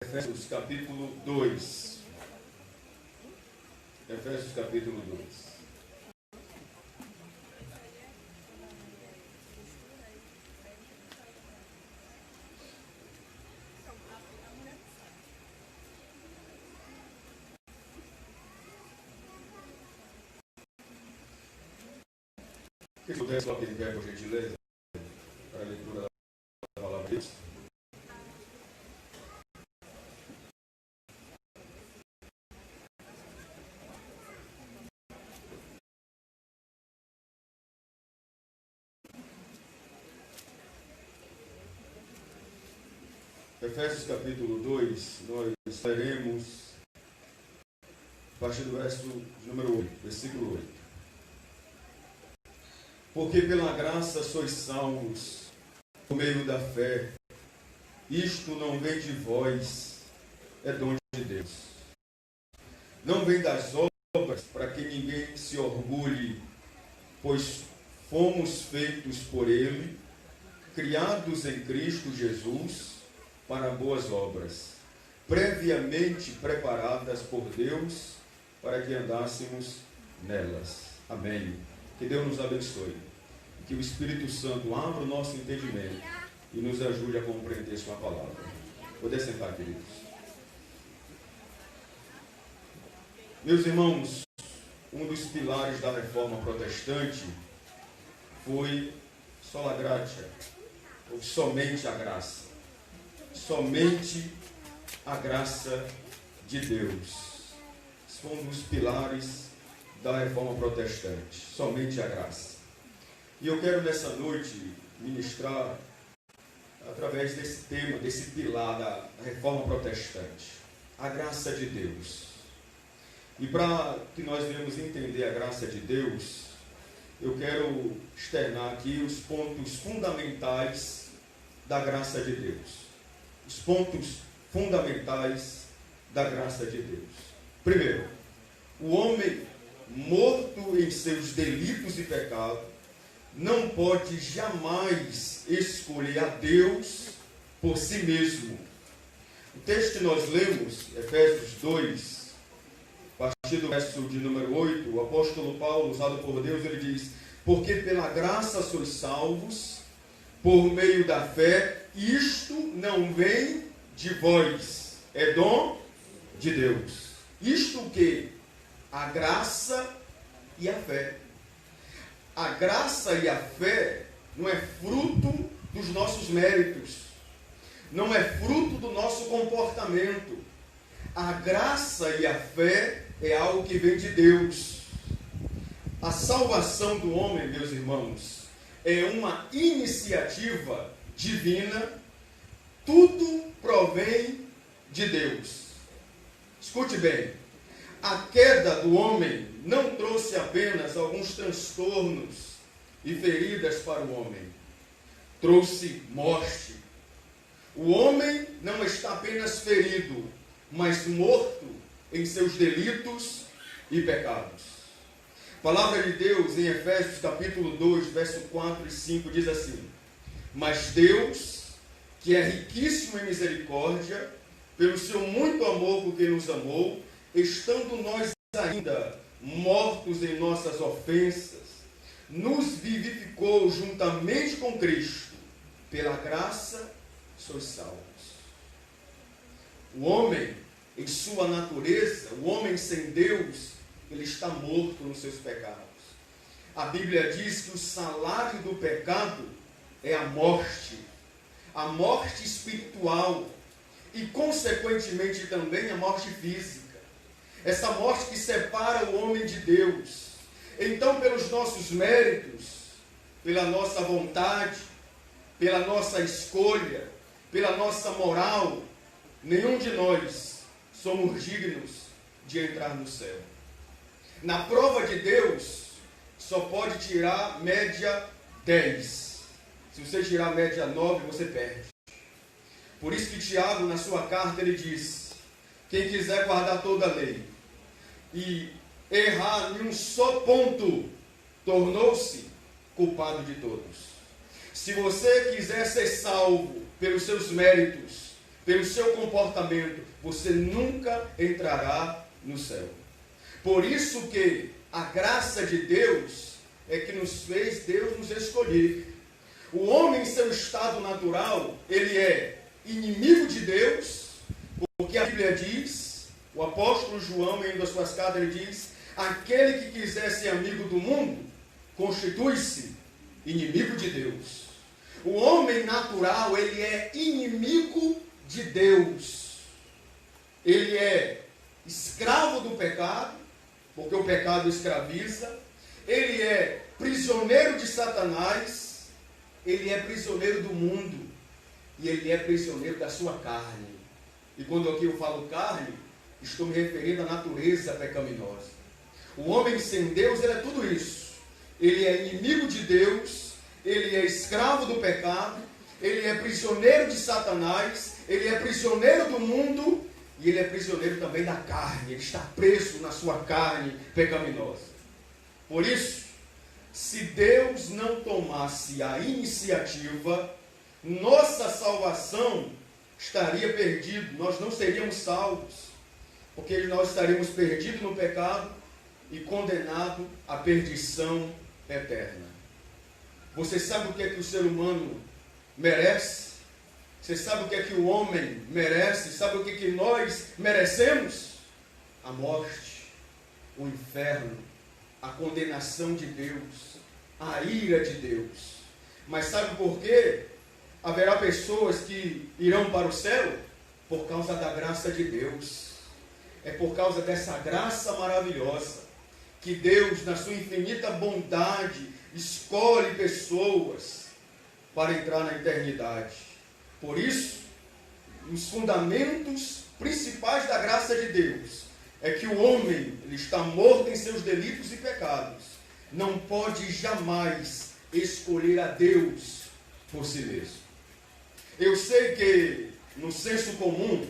Efésios capítulo 2. Efésios capítulo 2. Que se pudesse colocar em pé, por gentileza, para a leitura da palavra de Deus. Efésios capítulo 2, nós leremos a partir do verso de número 8, versículo 8. Porque pela graça sois salvos por meio da fé. Isto não vem de vós, é dom de Deus. Não vem das obras, para que ninguém se orgulhe, pois fomos feitos por Ele, criados em Cristo Jesus, para boas obras, previamente preparadas por Deus, para que andássemos nelas. Amém. Que Deus nos abençoe. Que o Espírito Santo abra o nosso entendimento e nos ajude a compreender sua palavra. Poder sentar, queridos. Meus irmãos, um dos pilares da reforma protestante foi sola gratia, ou somente a graça. Somente a graça de Deus. Esse foi um dos pilares da reforma protestante. Somente a graça. E eu quero nessa noite ministrar através desse tema, desse pilar da reforma protestante. A graça de Deus. E para que nós venhamos entender a graça de Deus, eu quero externar aqui os pontos fundamentais da graça de Deus. Os pontos fundamentais da graça de Deus. Primeiro, o homem morto em seus delitos e pecados não pode jamais escolher a Deus por si mesmo. O texto que nós lemos, Efésios 2, a partir do verso de número 8, o apóstolo Paulo, usado por Deus, ele diz: porque pela graça sois salvos, por meio da fé, isto não vem de vós, é dom de Deus. Isto o que? A graça e a fé. A graça e a fé não é fruto dos nossos méritos, não é fruto do nosso comportamento. A graça e a fé é algo que vem de Deus. A salvação do homem, meus irmãos, é uma iniciativa divina. Tudo provém de Deus. Escute bem. A queda do homem não trouxe apenas alguns transtornos e feridas para o homem. Trouxe morte. O homem não está apenas ferido, mas morto em seus delitos e pecados. A palavra de Deus em Efésios capítulo 2, verso 4 e 5 diz assim: mas Deus, que é riquíssimo em misericórdia, pelo seu muito amor por quem nos amou, estando nós ainda mortos em nossas ofensas, nos vivificou juntamente com Cristo. Pela graça sois salvos. O homem, em sua natureza, o homem sem Deus, ele está morto nos seus pecados. A Bíblia diz que o salário do pecado é a morte espiritual e, consequentemente, também a morte física. Essa morte que separa o homem de Deus. Então, pelos nossos méritos, pela nossa vontade, pela nossa escolha, pela nossa moral, nenhum de nós somos dignos de entrar no céu. Na prova de Deus, só pode tirar média 10. Se você tirar média 9, você perde. Por isso que Tiago, na sua carta, ele diz: quem quiser guardar toda a lei e errar em um só ponto, tornou-se culpado de todos. Se você quiser ser salvo pelos seus méritos, pelo seu comportamento, você nunca entrará no céu. Por isso que a graça de Deus é que nos fez Deus nos escolher. O homem em seu estado natural, ele é inimigo de Deus, porque a Bíblia diz, o apóstolo João, em uma das suas cartas, ele diz, aquele que quiser ser amigo do mundo, constitui-se inimigo de Deus. O homem natural, ele é inimigo de Deus. Ele é escravo do pecado, porque o pecado escraviza. Ele é prisioneiro de Satanás. Ele é prisioneiro do mundo. E ele é prisioneiro da sua carne. E quando aqui eu falo carne, estou me referindo à natureza pecaminosa. O homem sem Deus, ele é tudo isso. Ele é inimigo de Deus, ele é escravo do pecado, ele é prisioneiro de Satanás, ele é prisioneiro do mundo e ele é prisioneiro também da carne. Ele está preso na sua carne pecaminosa. Por isso, se Deus não tomasse a iniciativa, nossa salvação estaria perdida. Nós não seríamos salvos, porque nós estaríamos perdidos no pecado e condenados à perdição eterna. Você sabe o que é que o ser humano merece? Você sabe o que é que o homem merece? Sabe o que é que nós merecemos? A morte, o inferno, a condenação de Deus, a ira de Deus. Mas sabe por quê? Haverá pessoas que irão para o céu por causa da graça de Deus. É por causa dessa graça maravilhosa que Deus, na sua infinita bondade, escolhe pessoas para entrar na eternidade. Por isso, os fundamentos principais da graça de Deus é que o homem, ele está morto em seus delitos e pecados. Não pode jamais escolher a Deus por si mesmo. Eu sei que no senso comum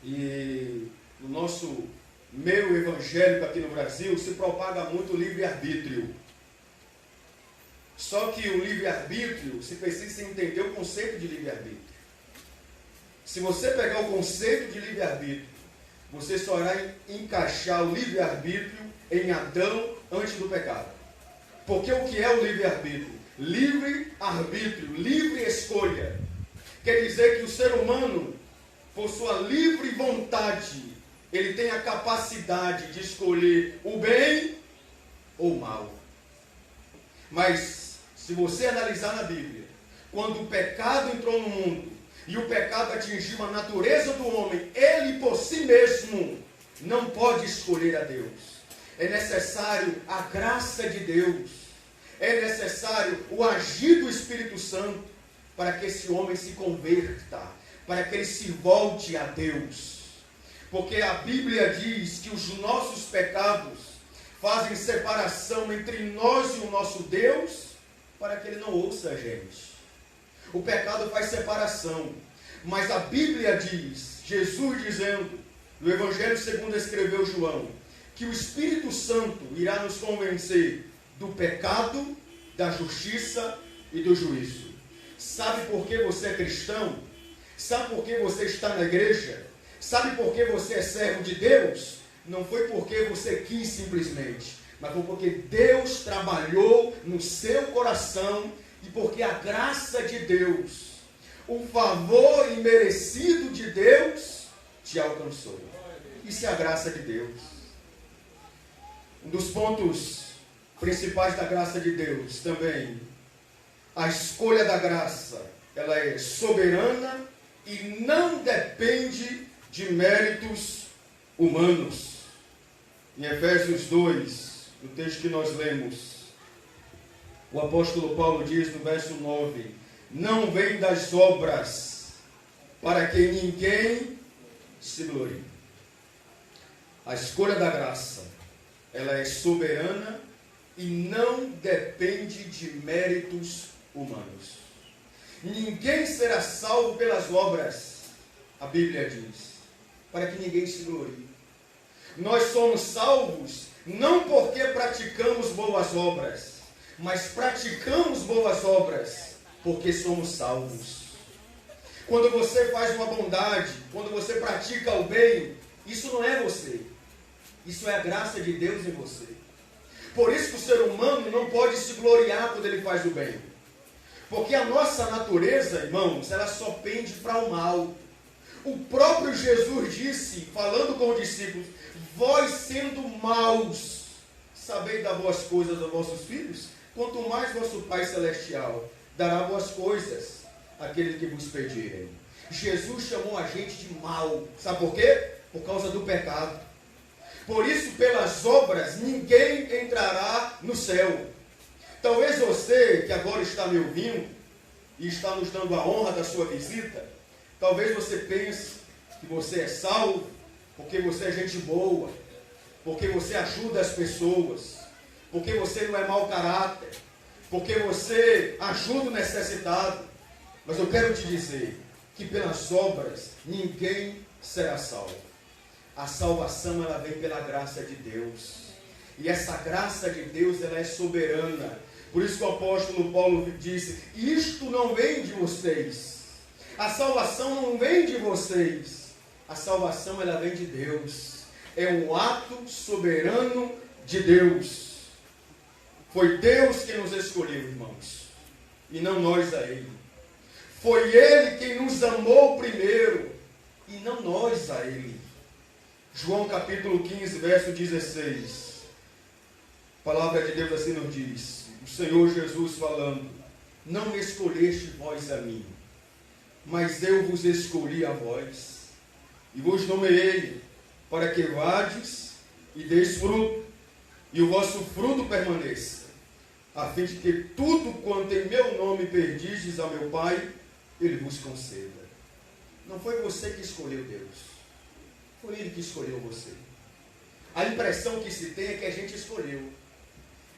e no nosso meio evangélico aqui no Brasil se propaga muito o livre-arbítrio. Só que o livre-arbítrio, se precisa entender o conceito de livre-arbítrio. Se você pegar o conceito de livre-arbítrio, você só irá encaixar o livre-arbítrio em Adão antes do pecado. Porque o que é o livre-arbítrio? Livre-arbítrio, livre escolha. Quer dizer que o ser humano, por sua livre vontade, ele tem a capacidade de escolher o bem ou o mal. Mas, se você analisar na Bíblia, quando o pecado entrou no mundo e o pecado atingiu a natureza do homem, ele por si mesmo não pode escolher a Deus. É necessário a graça de Deus. É necessário o agir do Espírito Santo para que esse homem se converta, para que ele se volte a Deus. Porque a Bíblia diz que os nossos pecados fazem separação entre nós e o nosso Deus, para que ele não ouça a gente. O pecado faz separação. Mas a Bíblia diz, Jesus dizendo, no Evangelho segundo escreveu João, que o Espírito Santo irá nos convencer do pecado, da justiça e do juízo. Sabe por que você é cristão? Sabe por que você está na igreja? Sabe por que você é servo de Deus? Não foi porque você quis simplesmente, mas foi porque Deus trabalhou no seu coração e porque a graça de Deus, o favor imerecido de Deus te alcançou. Isso é a graça de Deus. Um dos pontos principais da graça de Deus também, a escolha da graça, ela é soberana e não depende de méritos humanos. Em Efésios 2, no texto que nós lemos, o apóstolo Paulo diz no verso 9, não vem das obras, para que ninguém se glorie. A escolha da graça, ela é soberana e não depende de méritos humanos. Ninguém será salvo pelas obras, a Bíblia diz, para que ninguém se glorie. Nós somos salvos não porque praticamos boas obras, mas praticamos boas obras porque somos salvos. Quando você faz uma bondade, quando você pratica o bem, isso não é você. Isso é a graça de Deus em você. Por isso que o ser humano não pode se gloriar quando ele faz o bem. Porque a nossa natureza, irmãos, ela só pende para o mal. O próprio Jesus disse, falando com os discípulos, vós sendo maus, sabeis dar boas coisas aos vossos filhos? Quanto mais vosso Pai Celestial dará boas coisas àqueles que vos pedirem. Jesus chamou a gente de mal. Sabe por quê? Por causa do pecado. Por isso, pelas obras, ninguém entrará no céu. Talvez você, que agora está me ouvindo, e está nos dando a honra da sua visita, talvez você pense que você é salvo, porque você é gente boa, porque você ajuda as pessoas, porque você não é mau caráter, porque você ajuda o necessitado. Mas eu quero te dizer que pelas obras ninguém será salvo. A salvação, ela vem pela graça de Deus. E essa graça de Deus, ela é soberana. Por isso que o apóstolo Paulo disse, isto não vem de vocês. A salvação não vem de vocês. A salvação, ela vem de Deus. É um ato soberano de Deus. Foi Deus quem nos escolheu, irmãos. E não nós a Ele. Foi Ele quem nos amou primeiro. E não nós a Ele. João capítulo 15, verso 16. A palavra de Deus assim nos diz. O Senhor Jesus falando. Não me escolheste vós a mim, mas eu vos escolhi a vós. E vos nomeei para que vades e deis fruto. E o vosso fruto permaneça. A fim de que tudo quanto em meu nome perdizes ao meu Pai, Ele vos conceda. Não foi você que escolheu Deus. Foi Ele que escolheu você. A impressão que se tem é que a gente escolheu.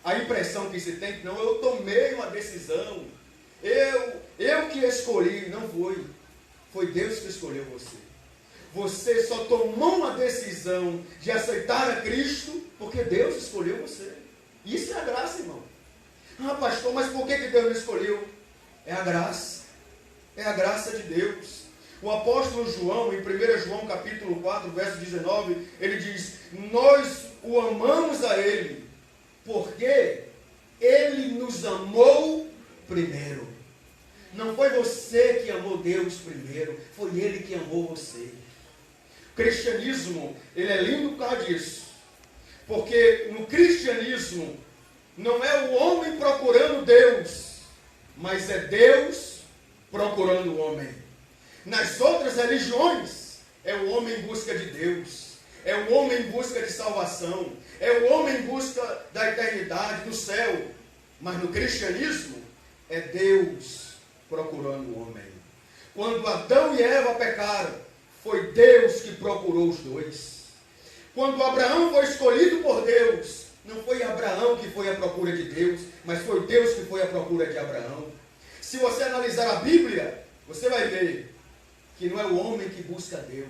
A impressão que se tem é que não, eu tomei uma decisão. Eu que escolhi. Não foi. Foi Deus que escolheu você. Você só tomou uma decisão de aceitar a Cristo porque Deus escolheu você. Isso é a graça, irmão. Ah, pastor, mas por que Deus me escolheu? É a graça. É a graça de Deus. O apóstolo João, em 1 João capítulo 4, verso 19, ele diz, nós o amamos a Ele, porque Ele nos amou primeiro. Não foi você que amou Deus primeiro, foi Ele que amou você. O cristianismo, ele é lindo por causa disso. Porque no cristianismo, não é o homem procurando Deus, mas é Deus procurando o homem. Nas outras religiões, é o homem em busca de Deus, é o homem em busca de salvação, é o homem em busca da eternidade, do céu. Mas no cristianismo, é Deus procurando o homem. Quando Adão e Eva pecaram, foi Deus que procurou os dois. Quando Abraão foi escolhido por Deus, não foi Abraão que foi à procura de Deus, mas foi Deus que foi à procura de Abraão. Se você analisar a Bíblia, você vai ver que não é o homem que busca Deus,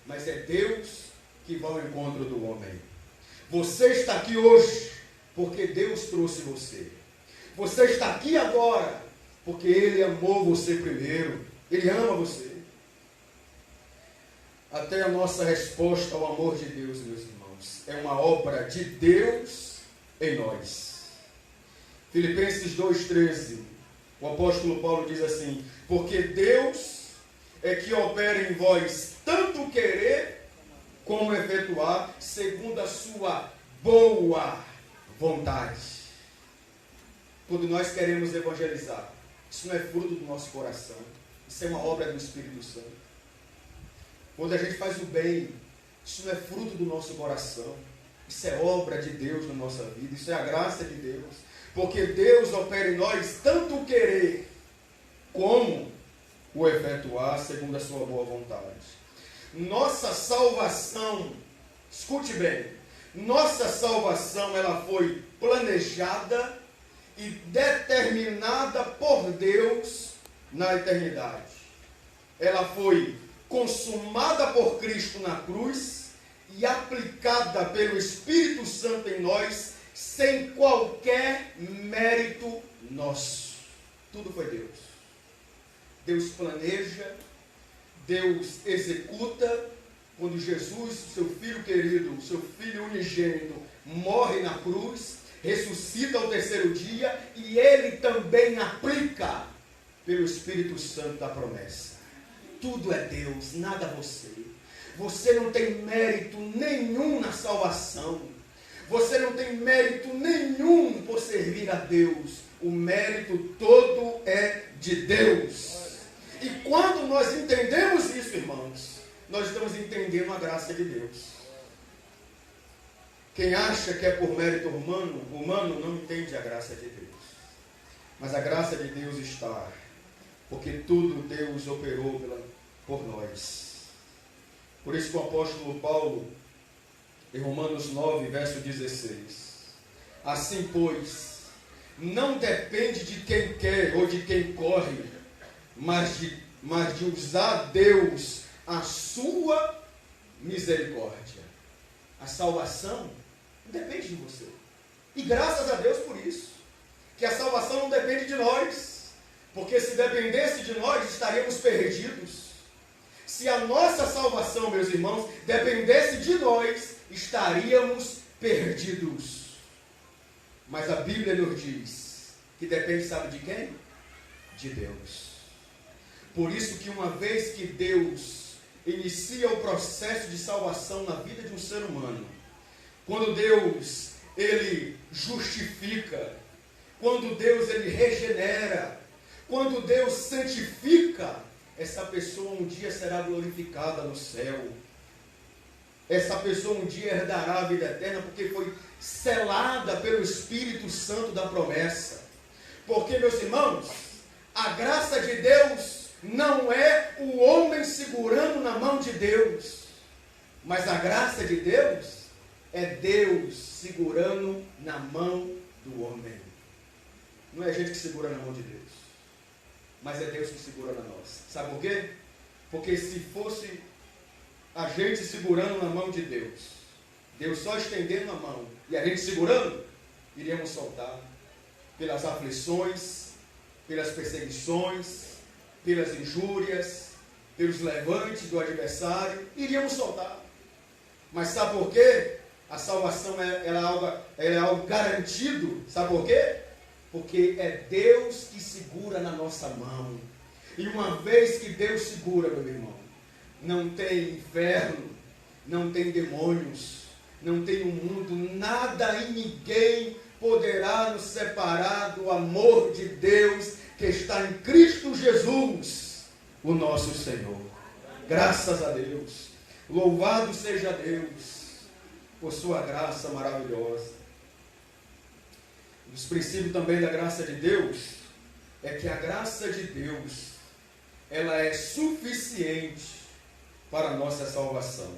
mas é Deus que vai ao encontro do homem. Você está aqui hoje porque Deus trouxe você. Você está aqui agora porque Ele amou você primeiro. Ele ama você. Até a nossa resposta ao amor de Deus, meus irmãos, é uma obra de Deus em nós. Filipenses 2,13, o apóstolo Paulo diz assim, porque Deus é que opera em vós tanto querer como efetuar, segundo a sua boa vontade. Quando nós queremos evangelizar, isso não é fruto do nosso coração, isso é uma obra do Espírito Santo. Quando a gente faz o bem, isso não é fruto do nosso coração, isso é obra de Deus na nossa vida, isso é a graça de Deus. Porque Deus opera em nós tanto o querer como o efetuar segundo a sua boa vontade. Nossa salvação, escute bem, nossa salvação ela foi planejada e determinada por Deus na eternidade. Ela foi consumada por Cristo na cruz e aplicada pelo Espírito Santo em nós, sem qualquer mérito nosso. Tudo foi Deus. Deus planeja, Deus executa. Quando Jesus, seu Filho querido, seu Filho unigênito, morre na cruz, ressuscita ao terceiro dia, e Ele também aplica pelo Espírito Santo da promessa. Tudo é Deus, nada você. Você não tem mérito nenhum na salvação. Você não tem mérito nenhum por servir a Deus. O mérito todo é de Deus. E quando nós entendemos isso, irmãos, nós estamos entendendo a graça de Deus. Quem acha que é por mérito humano não entende a graça de Deus. Mas a graça de Deus está, porque tudo Deus operou por nós. Por isso que o apóstolo Paulo, em Romanos 9, verso 16, assim, pois, não depende de quem quer ou de quem corre, mas de usar Deus a sua misericórdia. A salvação não depende de você. E graças a Deus por isso. Que a salvação não depende de nós. Porque se dependesse de nós, estaríamos perdidos. Se a nossa salvação, meus irmãos, dependesse de nós, estaríamos perdidos. Mas a Bíblia nos diz que depende, sabe de quem? De Deus. Por isso que uma vez que Deus inicia o processo de salvação na vida de um ser humano, quando Deus, Ele justifica, quando Deus, Ele regenera, quando Deus santifica, essa pessoa um dia será glorificada no céu. Essa pessoa um dia herdará a vida eterna, porque foi selada pelo Espírito Santo da promessa. Porque, meus irmãos, a graça de Deus não é o homem segurando na mão de Deus, mas a graça de Deus é Deus segurando na mão do homem. Não é a gente que segura na mão de Deus, mas é Deus que segura na nossa. Sabe por quê? Porque se fosse a gente segurando na mão de Deus, Deus só estendendo a mão e a gente segurando, iríamos soltar pelas aflições, pelas perseguições, pelas injúrias, pelos levantes do adversário, iríamos soltar. Mas sabe por quê? A salvação ela é algo garantido. Sabe por quê? Porque é Deus que segura na nossa mão. E uma vez que Deus segura, meu irmão, não tem inferno, não tem demônios, não tem um mundo, nada e ninguém poderá nos separar do amor de Deus que está em Cristo Jesus, o nosso Senhor. Graças a Deus. Louvado seja Deus por sua graça maravilhosa. Um dos princípios também da graça de Deus é que a graça de Deus, ela é suficiente para a nossa salvação.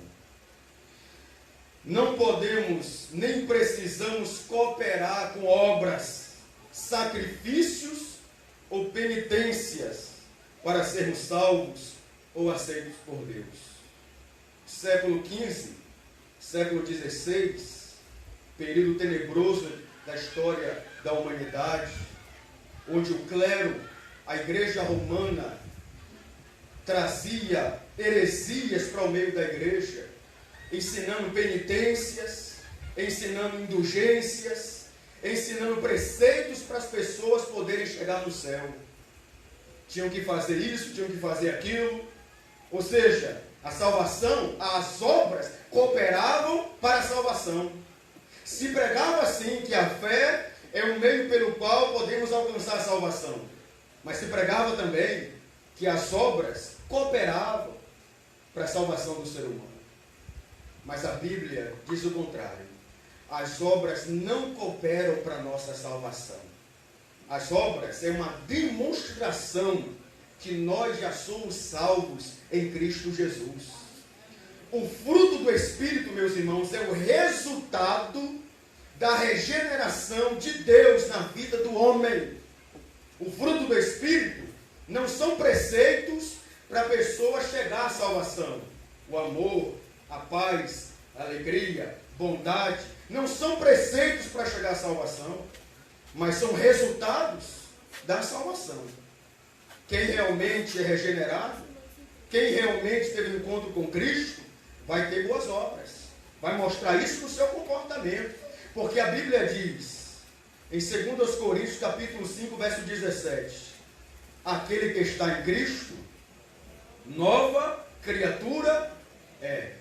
Não podemos nem precisamos cooperar com obras, sacrifícios ou penitências para sermos salvos ou aceitos por Deus. Século XV, século XVI, período tenebroso da história da humanidade, onde o clero, a igreja romana, trazia heresias para o meio da igreja, ensinando penitências, ensinando indulgências, ensinando preceitos para as pessoas poderem chegar no céu. Tinham que fazer isso, tinham que fazer aquilo. Ou seja, a salvação, as obras cooperavam para a salvação. Se pregava assim que a fé é um meio pelo qual podemos alcançar a salvação. Mas se pregava também que as obras cooperavam para a salvação do ser humano. Mas a Bíblia diz o contrário. As obras não cooperam para a nossa salvação. As obras é uma demonstração que nós já somos salvos em Cristo Jesus. O fruto do Espírito, meus irmãos, é o resultado da regeneração de Deus na vida do homem. O fruto do Espírito não são preceitos para a pessoa chegar à salvação. O amor, a paz, a alegria, bondade, não são preceitos para chegar à salvação, mas são resultados da salvação. Quem realmente é regenerado, quem realmente teve um encontro com Cristo, vai ter boas obras. Vai mostrar isso no seu comportamento. Porque a Bíblia diz, em 2 Coríntios, capítulo 5, verso 17, aquele que está em Cristo, nova criatura é.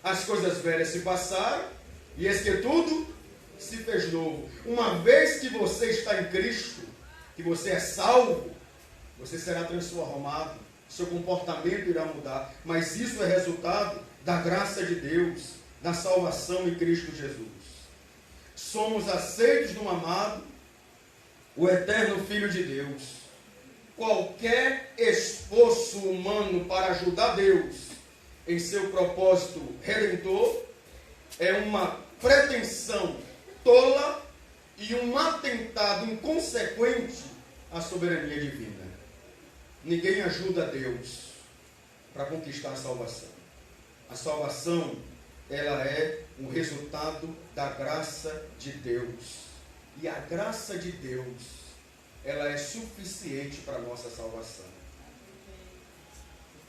As coisas velhas se passaram, e eis que tudo se fez novo. Uma vez que você está em Cristo, que você é salvo, você será transformado, seu comportamento irá mudar. Mas isso é resultado da graça de Deus, da salvação em Cristo Jesus. Somos aceitos no amado, o eterno Filho de Deus. Qualquer esforço humano para ajudar Deus em seu propósito redentor é uma pretensão tola e um atentado inconsequente à soberania divina. Ninguém ajuda Deus para conquistar a salvação. A salvação, ela é um resultado da graça de Deus. E a graça de Deus, ela é suficiente para a nossa salvação.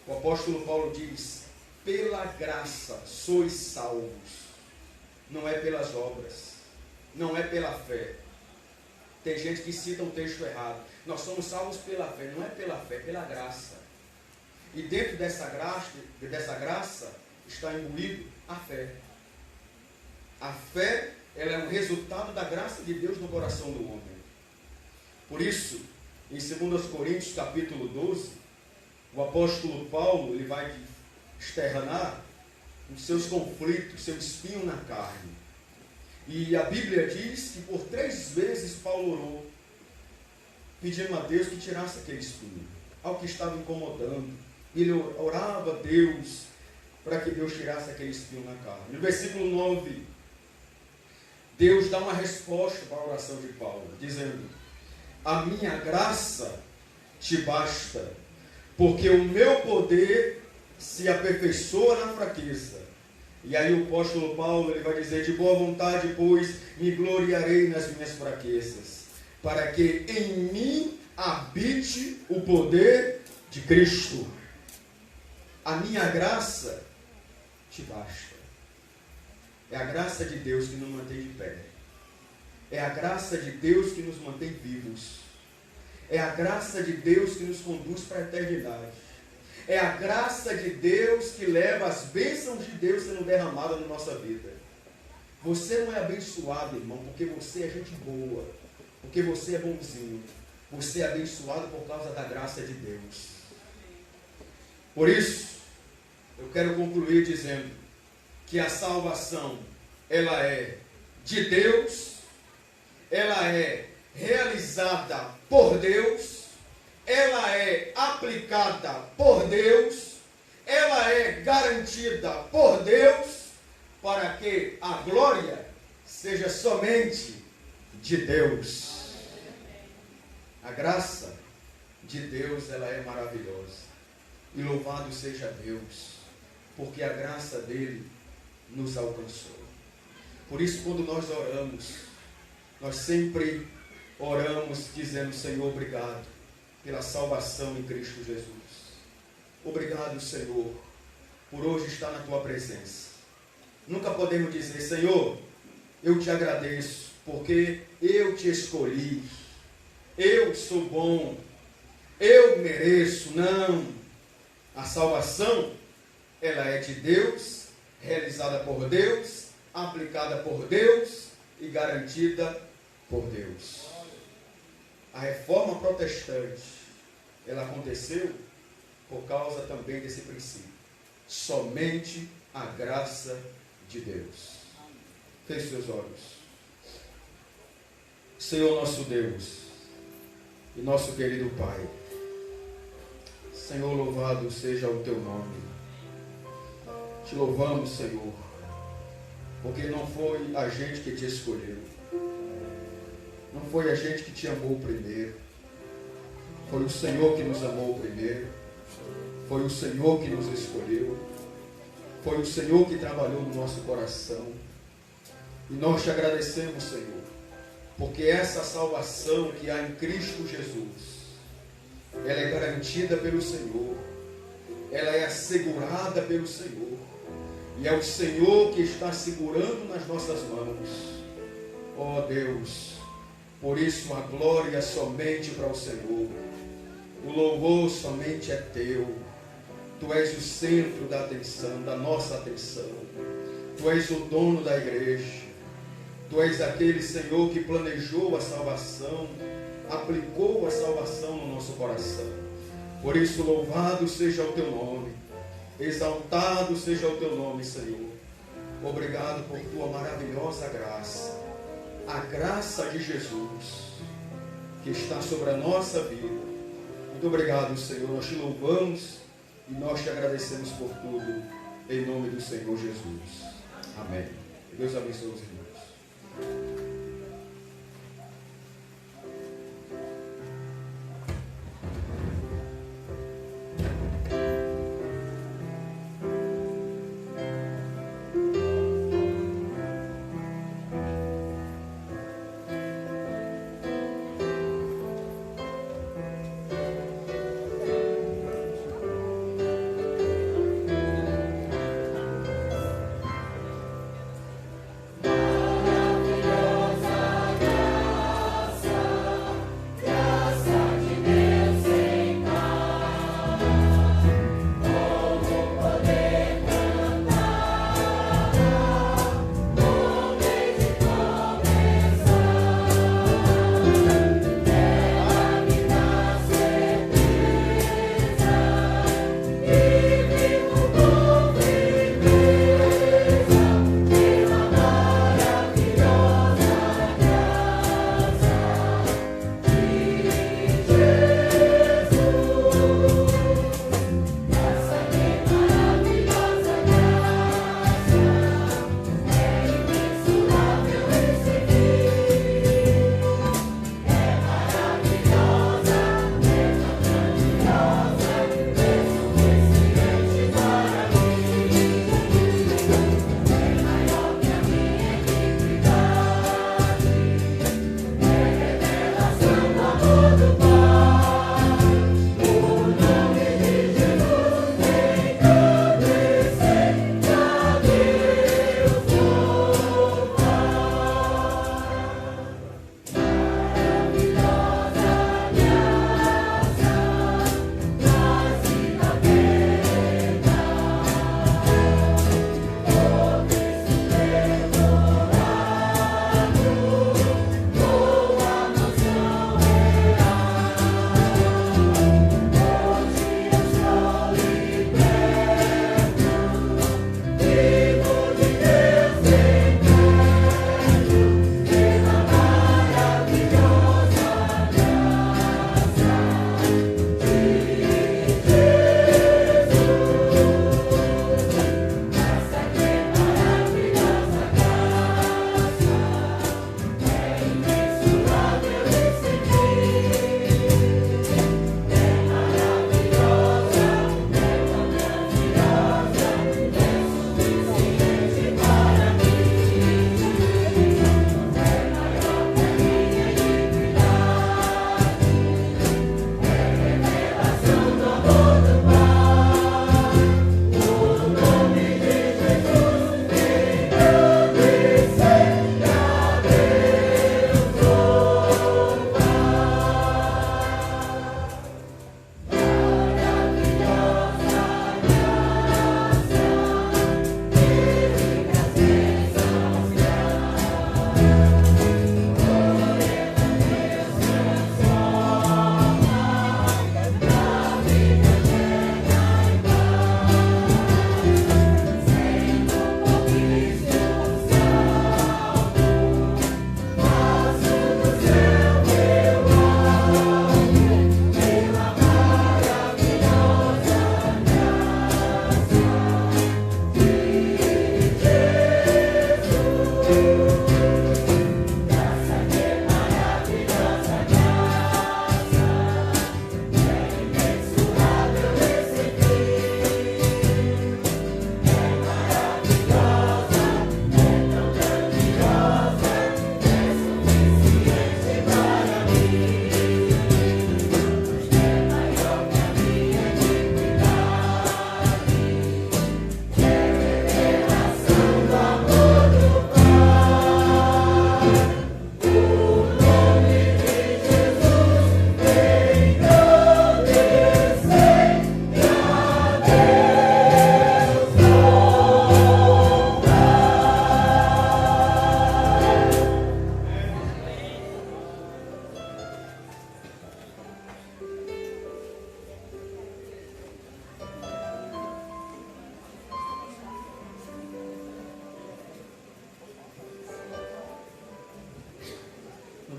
O apóstolo Paulo diz, pela graça sois salvos. Não é pelas obras, não é pela fé. Tem gente que cita um texto errado. Nós somos salvos pela fé, não é pela fé, é pela graça. E dentro dessa graça está imbuído a fé. A fé, ela é um resultado da graça de Deus no coração do homem. Por isso, em 2 Coríntios capítulo 12, o apóstolo Paulo, ele vai externar os seus conflitos, seu espinho na carne. E a Bíblia diz que por 3 vezes Paulo orou, pedindo a Deus que tirasse aquele espinho, ao que estava incomodando. Ele orava a Deus para que Deus tirasse aquele espinho na carne. No versículo 9, Deus dá uma resposta para a oração de Paulo, dizendo, a minha graça te basta, porque o meu poder se aperfeiçoa na fraqueza. E aí o apóstolo Paulo, ele vai dizer, de boa vontade, pois, me gloriarei nas minhas fraquezas, para que em mim habite o poder de Cristo. A minha graça te basta. É a graça de Deus que nos mantém de pé. É a graça de Deus que nos mantém vivos. É a graça de Deus que nos conduz para a eternidade. É a graça de Deus que leva as bênçãos de Deus sendo derramadas na nossa vida. Você não é abençoado, irmão, porque você é gente boa, porque você é bonzinho. Você é abençoado por causa da graça de Deus. Por isso, eu quero concluir dizendo que a salvação, ela é de Deus, ela é realizada por Deus, ela é aplicada por Deus, ela é garantida por Deus, para que a glória seja somente de Deus. A graça de Deus, ela é maravilhosa. E louvado seja Deus, porque a graça dele nos alcançou. Por isso, quando nós oramos, nós sempre oramos dizendo, Senhor, obrigado pela salvação em Cristo Jesus. Obrigado, Senhor, por hoje estar na tua presença. Nunca podemos dizer, Senhor, eu te agradeço, porque eu te escolhi, eu sou bom, eu mereço. Não. A salvação, ela é de Deus, realizada por Deus, aplicada por Deus e garantida por Deus. A reforma protestante, ela aconteceu por causa também desse princípio. Somente a graça de Deus. Feche seus olhos. Senhor nosso Deus e nosso querido Pai, Senhor, louvado seja o teu nome. Te louvamos, Senhor, porque não foi a gente que te escolheu. Não foi a gente que te amou primeiro. Foi o Senhor que nos amou primeiro. Foi o Senhor que nos escolheu. Foi o Senhor que trabalhou no nosso coração. E nós te agradecemos, Senhor, porque essa salvação que há em Cristo Jesus, ela é garantida pelo Senhor, ela é assegurada pelo Senhor, e é o Senhor que está segurando nas nossas mãos. Ó Deus, por isso a glória é somente para o Senhor, o louvor somente é teu. Tu és o centro da atenção, da nossa atenção. Tu és o dono da igreja. Tu és aquele, Senhor, que planejou a salvação, aplicou a salvação no nosso coração. Por isso, louvado seja o teu nome, exaltado seja o teu nome, Senhor. Obrigado por tua maravilhosa graça, a graça de Jesus, que está sobre a nossa vida. Muito obrigado, Senhor. Nós te louvamos e nós te agradecemos por tudo, em nome do Senhor Jesus. Amém. Deus abençoe os irmãos.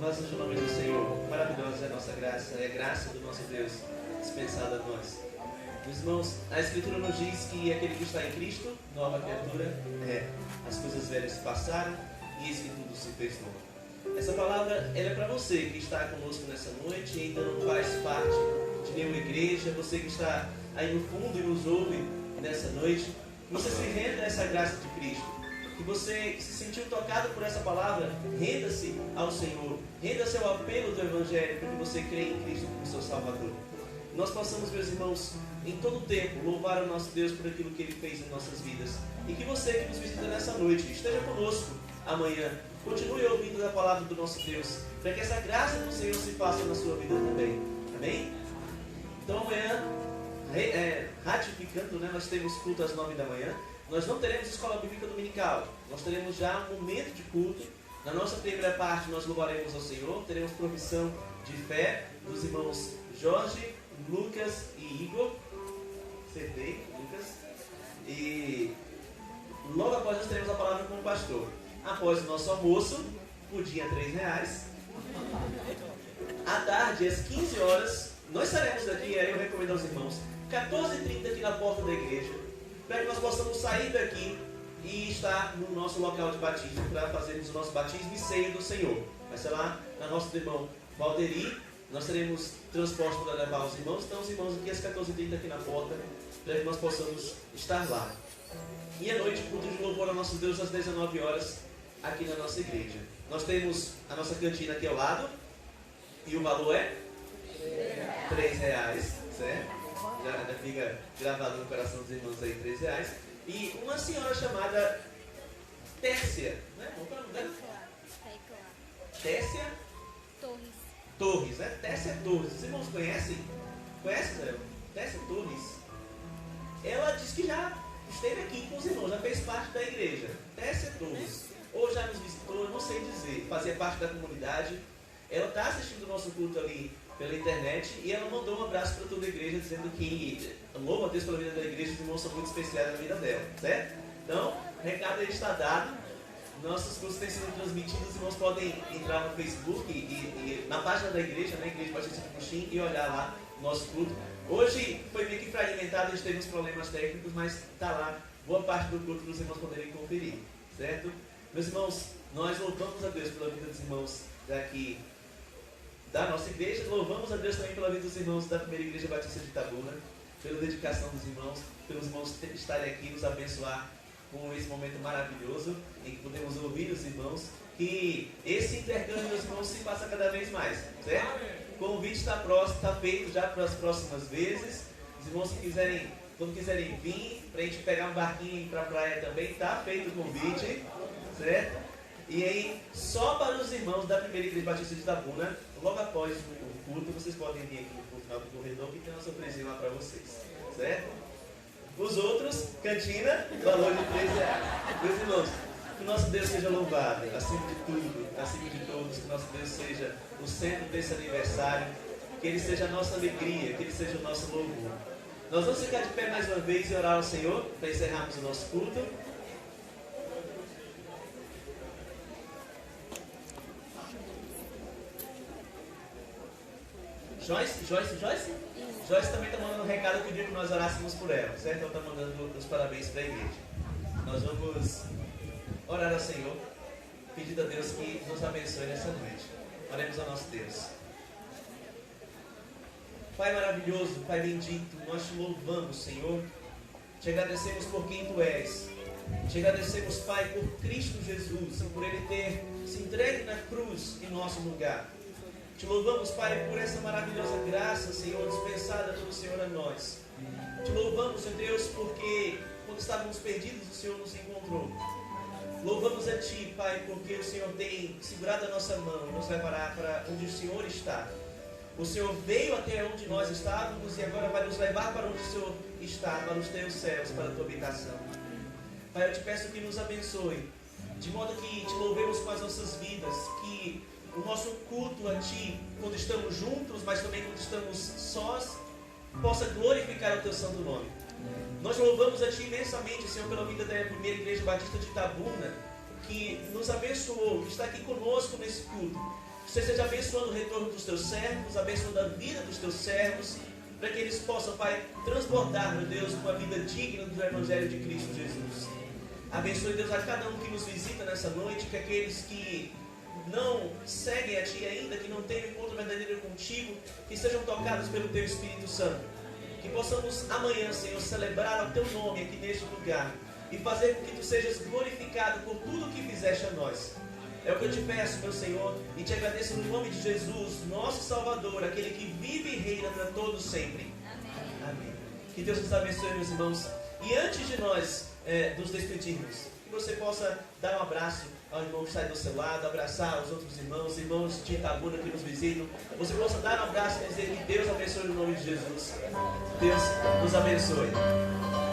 Louvado seja o nome do Senhor. Maravilhosa é a nossa graça, é a graça do nosso Deus dispensada a nós. Meus irmãos, a Escritura nos diz que aquele que está em Cristo, nova criatura, as coisas velhas se passaram e eis que tudo se fez novo. Essa palavra ela é para você que está conosco nessa noite e ainda não faz parte de nenhuma igreja, você que está aí no fundo e nos ouve nessa noite, que você se renda a essa graça de Cristo. Que você que se sentiu tocado por essa palavra, renda-se ao Senhor, renda-se ao apelo do Evangelho, porque você crê em Cristo como seu Salvador. Nós possamos, meus irmãos, em todo o tempo, louvar o nosso Deus por aquilo que Ele fez em nossas vidas. E que você que nos visita nessa noite, esteja conosco amanhã, continue ouvindo a palavra do nosso Deus, para que essa graça do Senhor se faça na sua vida também. Amém? Então amanhã, ratificando, nós temos culto às 9 da manhã. Nós não teremos escola bíblica dominical. Nós teremos já um momento de culto. Na nossa primeira parte nós louvaremos ao Senhor. Teremos profissão de fé dos irmãos Jorge, Lucas e Igor. Acertei, Lucas. E logo após nós teremos a palavra com o pastor. Após o nosso almoço, o dia R$3. À tarde, às 15 horas, nós estaremos aqui, aí eu recomendo aos irmãos, 14h30 aqui na porta da igreja, para que nós possamos sair daqui e estar no nosso local de batismo, para fazermos o nosso batismo e ceia do Senhor. Vai ser lá na nossa do irmão Valderi. Nós teremos transporte para levar os irmãos. Então os irmãos aqui às 14h30 aqui na porta, para que nós possamos estar lá. E à noite, culto de louvor ao nosso Deus às 19 horas aqui na nossa igreja. Nós temos a nossa cantina aqui ao lado. E o valor é R$3, certo? Já fica gravado no coração dos irmãos aí, R$3. E uma senhora chamada Téssia, né? Qual é o nome dela? Téssia Torres, né? Téssia Torres. Os irmãos conhecem? Conhecem, Zé? Téssia Torres. Ela disse que já esteve aqui com os irmãos, já fez parte da igreja. Téssia Torres. Ou já nos visitou, eu não sei dizer. Fazia parte da comunidade. Ela está assistindo o nosso culto ali pela internet e ela mandou um abraço para toda a igreja dizendo que louva a Deus pela vida da igreja, os irmãos são muito especiais na vida dela, certo? Então, o recado aí está dado. Nossos cursos têm sido transmitidos, os irmãos podem entrar no Facebook e na página da igreja, né, Igreja Batista de Puxim, e olhar lá o nosso culto. Hoje foi meio que fragmentado, a gente teve uns problemas técnicos, mas está lá boa parte do culto para os irmãos poderem conferir, certo? Meus irmãos, nós louvamos a Deus pela vida dos irmãos daqui da nossa igreja, louvamos a Deus também pela vida dos irmãos da primeira igreja batista de Itabuna, pela dedicação dos irmãos, pelos irmãos estarem aqui nos abençoar com esse momento maravilhoso em que podemos ouvir os irmãos, que esse intercâmbio dos irmãos se faça cada vez mais, certo? O convite está feito já para as próximas vezes. Os irmãos que quiserem, quando quiserem vir, para a gente pegar um barquinho e ir para a praia também, está feito o convite, certo? E aí, só para os irmãos da primeira igreja batista de Itabuna, logo após o culto, vocês podem vir aqui no final do corredor que tem uma surpresinha lá para vocês, certo? Os outros, cantina, valor de R$3. Meus irmãos, que o nosso Deus seja louvado, acima de tudo, acima de todos, que o nosso Deus seja o centro desse aniversário, que Ele seja a nossa alegria, que Ele seja o nosso louvor. Nós vamos ficar de pé mais uma vez e orar ao Senhor, para encerrarmos o nosso culto. Joyce? Joyce também está mandando um recado, pediu que nós orássemos por ela, certo? Ela está mandando os parabéns para a igreja. Nós vamos orar ao Senhor, pedindo a Deus que nos abençoe nessa noite. Oremos ao nosso Deus. Pai maravilhoso, Pai bendito, nós te louvamos, Senhor. Te agradecemos por quem Tu és. Te agradecemos, Pai, por Cristo Jesus e por Ele ter se entregue na cruz em nosso lugar. Te louvamos, Pai, por essa maravilhosa graça, Senhor, dispensada pelo Senhor a nós. Te louvamos, Deus, porque quando estávamos perdidos, o Senhor nos encontrou. Louvamos a Ti, Pai, porque o Senhor tem segurado a nossa mão e nos levará para onde o Senhor está. O Senhor veio até onde nós estávamos e agora vai nos levar para onde o Senhor está, para os Teus céus, para a Tua habitação. Pai, eu te peço que nos abençoe, de modo que te louvemos com as nossas vidas, que o nosso culto a Ti, quando estamos juntos, mas também quando estamos sós, possa glorificar o Teu santo nome. Nós louvamos a Ti imensamente, Senhor, pela vida da primeira igreja batista de Itabuna, que nos abençoou, que está aqui conosco nesse culto. Que você esteja abençoando o retorno dos teus servos, abençoando a vida dos teus servos, para que eles possam, Pai, transbordar, meu Deus, com a vida digna do Evangelho de Cristo Jesus. Abençoe, Deus, a cada um que nos visita nessa noite, que aqueles que não seguem a Ti ainda, que não têm um encontro verdadeiro contigo, que sejam tocados pelo Teu Espírito Santo. Que possamos amanhã, Senhor, celebrar o Teu nome aqui neste lugar e fazer com que Tu sejas glorificado por tudo o que fizeste a nós. É o que eu te peço, meu Senhor, e te agradeço no nome de Jesus, nosso Salvador, aquele que vive e reina para todos sempre. Amém. Amém. Que Deus nos abençoe, meus irmãos. E antes de nós nos despedirmos, que você possa dar um abraço ao irmão que está do seu lado, abraçar os outros irmãos de Itabuna que nos visitam. Você possa dar um abraço e dizer que Deus abençoe no nome de Jesus. Deus nos abençoe.